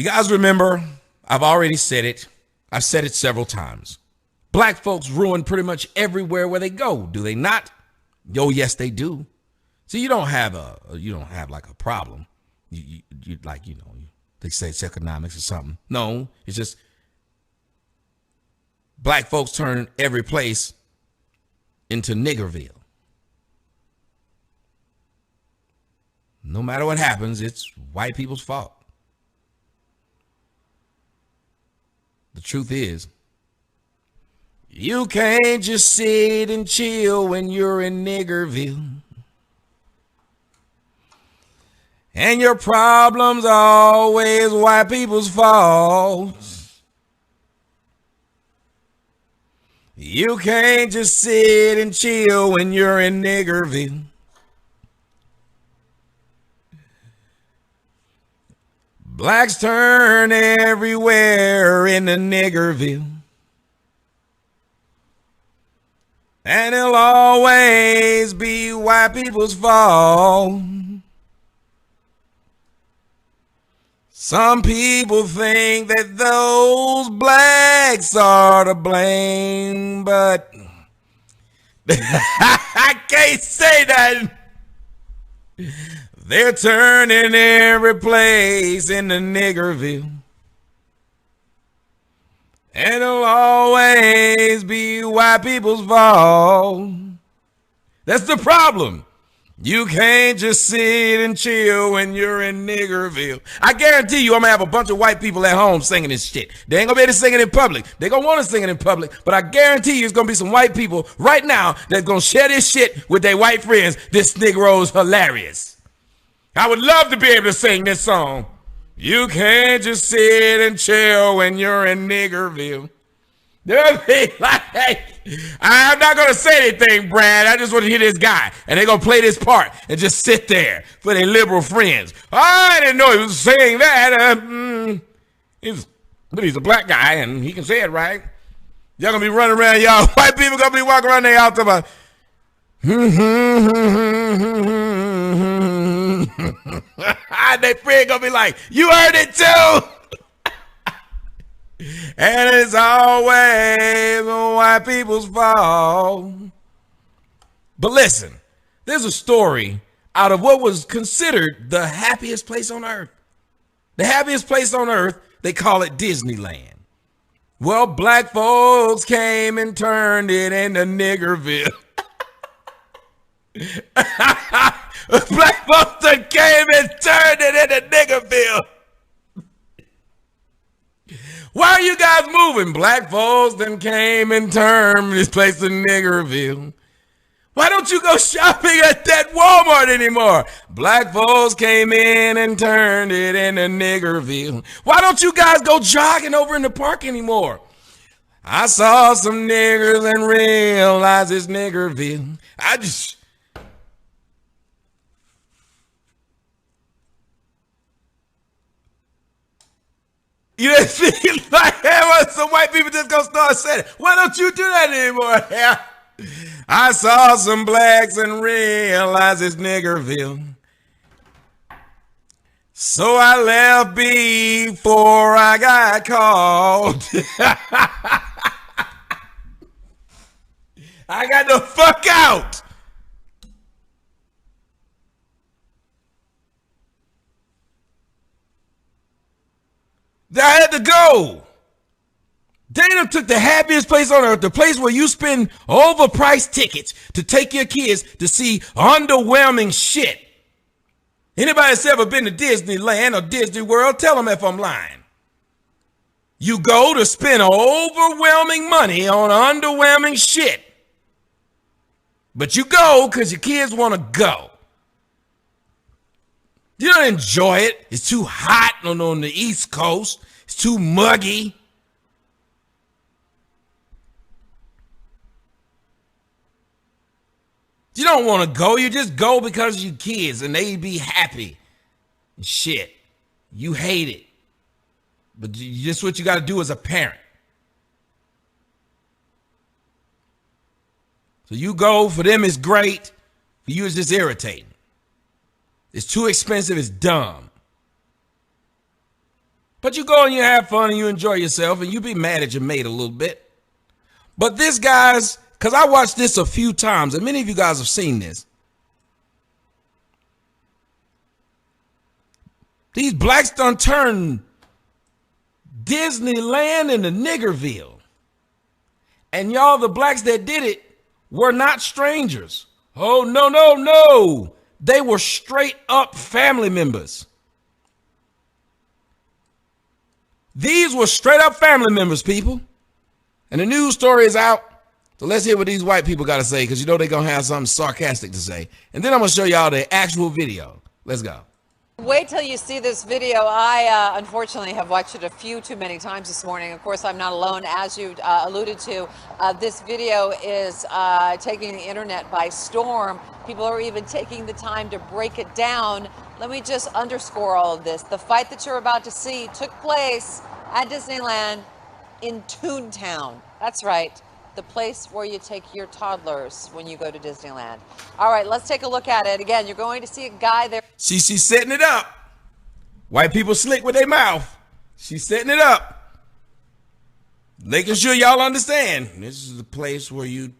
You guys remember, I've already said it. I've said it several times. Black folks ruin pretty much everywhere where they go, do they not? Oh, yes, they do. So you don't have like a problem. You like, they say it's economics or something. No, it's just black folks turn every place into Niggerville. No matter what happens, it's white people's fault. The truth is, you can't just sit and chill when you're in Niggerville. And your problem's always white people's fault. You can't just sit and chill when you're in Niggerville. Blacks turn everywhere into Niggerville. And it'll always be white people's fault. Some people think that those blacks are to blame, but I can't say that. They're turning every place into Niggerville. And it'll always be white people's fault. That's the problem. You can't just sit and chill when you're in Niggerville. I guarantee you I'm going to have a bunch of white people at home singing this shit. They ain't going to be able to sing it in public. They're going to want to sing it in public. But I guarantee you there's going to be some white people right now that's going to share this shit with their white friends. This Negro's hilarious. I would love to be able to sing this song. You can't just sit and chill when you're in Niggerville. They'll be like, I'm not going to say anything, Brad. I just want to hear this guy. And they're going to play this part and just sit there for their liberal friends. I didn't know he was saying that. But he's a black guy and he can say it right. Y'all going to be running around, y'all. White people going to be walking around there out talking about, their friend going to be like, you heard it too. And it's always white people's fault. But listen, there's a story out of what was considered the happiest place on earth. The happiest place on earth, they call it Disneyland. Well, black folks came and turned it into Niggerville. Black folks that came and turned it into Niggerville. Why are you guys moving? Black folks then came and turned this place to Niggerville. Why don't you go shopping at that Walmart anymore? Black folks came in and turned it into Niggerville. Why don't you guys go jogging over in the park anymore? I saw some niggers and realized it's Niggerville. You just feel like, hey, some white people just gonna start saying it. Why don't you do that anymore? Yeah. I saw some blacks and realized it's Niggerville. So I left before I got called. I got the fuck out. I had to go. They done took the happiest place on earth, the place where you spend overpriced tickets to take your kids to see underwhelming shit. Anybody that's ever been to Disneyland or Disney World, tell them if I'm lying. You go to spend overwhelming money on underwhelming shit. But you go because your kids want to go. You don't enjoy it. It's too hot on the East Coast. It's too muggy. You don't want to go. You just go because of your kids and they be happy. And shit. You hate it. But just what you got to do as a parent. So you go. For them, it's great. For you, it's just irritating. It's too expensive. It's dumb. But you go and you have fun and you enjoy yourself and you be mad at your mate a little bit. But this, guys, because I watched this a few times and many of you guys have seen this. These blacks done turned Disneyland into Niggerville. And y'all, the blacks that did it were not strangers. Oh, no, no, no. They were straight up family members. These were straight up family members, people. And the news story is out. So let's hear what these white people got to say, because you know they're going to have something sarcastic to say. And then I'm going to show y'all the actual video. Let's go. Wait till you see this video. I unfortunately have watched it a few too many times this morning. Of course, I'm not alone. As you alluded to, this video is taking the internet by storm. People are even taking the time to break it down. Let me just underscore all of this. The fight that you're about to see took place at Disneyland in Toontown. That's right. The place where you take your toddlers when you go to Disneyland. All right, let's take a look at it. Again, you're going to see a guy there. She's setting it up. White people slick with their mouth. She's setting it up. Making sure y'all understand. This is the place where you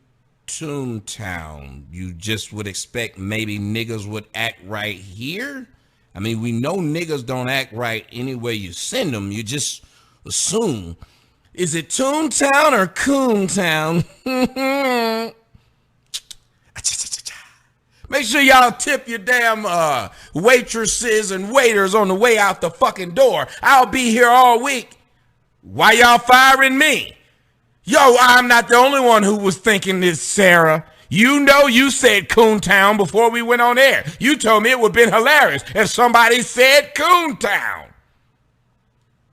Toontown. You just would expect maybe niggas would act right here. I mean, we know niggas don't act right anywhere you send them. You just assume. Is it Toontown or Coontown? Make sure y'all tip your damn waitresses and waiters on the way out the fucking door. I'll be here all week. Why y'all firing me? Yo, I'm not the only one who was thinking this, Sarah. You know you said Coontown before we went on air. You told me it would have been hilarious if somebody said Coontown.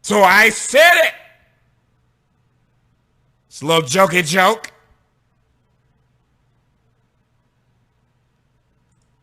So I said it. It's a little jokey joke.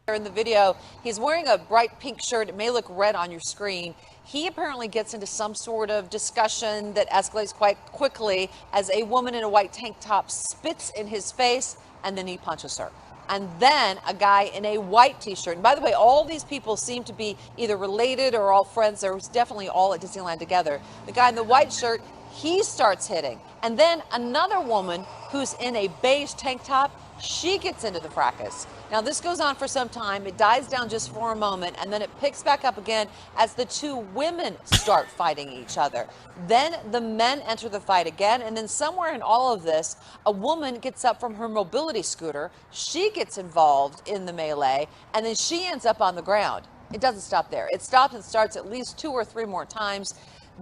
In the video, he's wearing a bright pink shirt. It may look red on your screen. He apparently gets into some sort of discussion that escalates quite quickly as a woman in a white tank top spits in his face and then he punches her. And then a guy in a white t-shirt. And by the way, all these people seem to be either related or all friends. They're definitely all at Disneyland together. The guy in the white shirt, he starts hitting. And then another woman who's in a beige tank top, she gets into the fracas. Now this goes on for some time. It dies down just for a moment and then it picks back up again as the two women start fighting each other. Then the men enter the fight again, and then somewhere in all of this, a woman gets up from her mobility scooter. She gets involved in the melee and then she ends up on the ground. It doesn't stop there. It stops and starts at least 2 or 3 more times.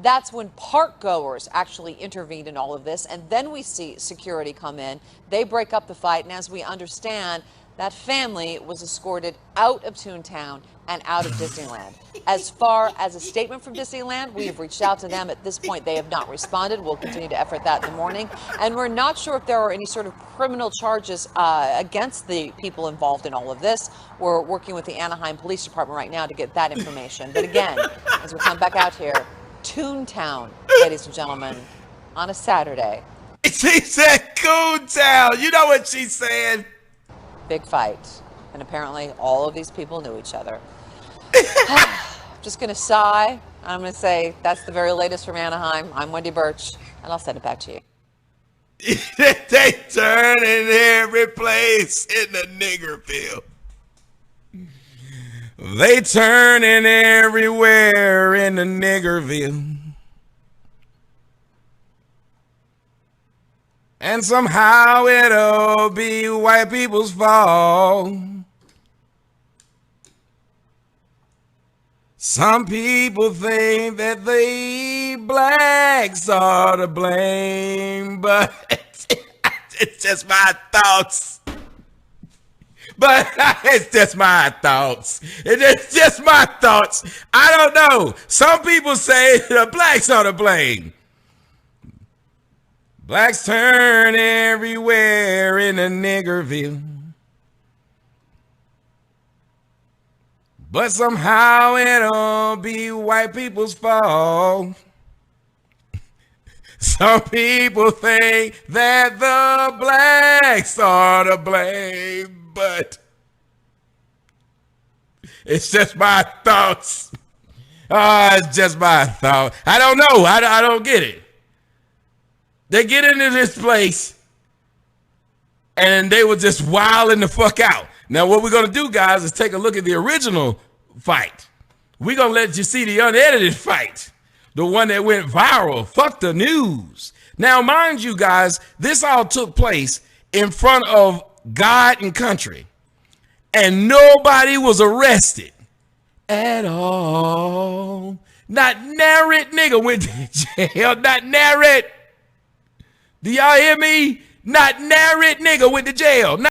That's when park goers actually intervened in all of this. And then we see security come in. They break up the fight. And as we understand, that family was escorted out of Toontown and out of Disneyland. As far as a statement from Disneyland, we have reached out to them. At this point, they have not responded. We'll continue to effort that in the morning. And we're not sure if there are any sort of criminal charges against the people involved in all of this. We're working with the Anaheim Police Department right now to get that information. But again, as we come back out here, Toontown, ladies and gentlemen, on a Saturday. She said Coontown. You know what she said? Big fight. And apparently all of these people knew each other. Just going to sigh. I'm going to say that's the very latest from Anaheim. I'm Wendy Birch, and I'll send it back to you. They turn in every place in the Niggerville. They turning everywhere in the Niggerville. And somehow it'll be white people's fault. Some people think that the blacks are to blame, but it's just my thoughts. But it's just my thoughts. It's just my thoughts. I don't know. Some people say the blacks are to blame. Blacks turn everywhere in the Niggerville. But somehow it'll be white people's fault. Some people think that the blacks are to blame, but it's just my thoughts. It's just my thought. I don't know. I don't get it. They get into this place and they were just wilding the fuck out. Now, what we're going to do, guys, is take a look at the original fight. We're going to let you see the unedited fight, the one that went viral. Fuck the news. Now, mind you, guys, this all took place in front of God and country, and nobody was arrested at all. Not nary nigga went to jail. Not nary. Do y'all hear me? Not nary nigga went to jail.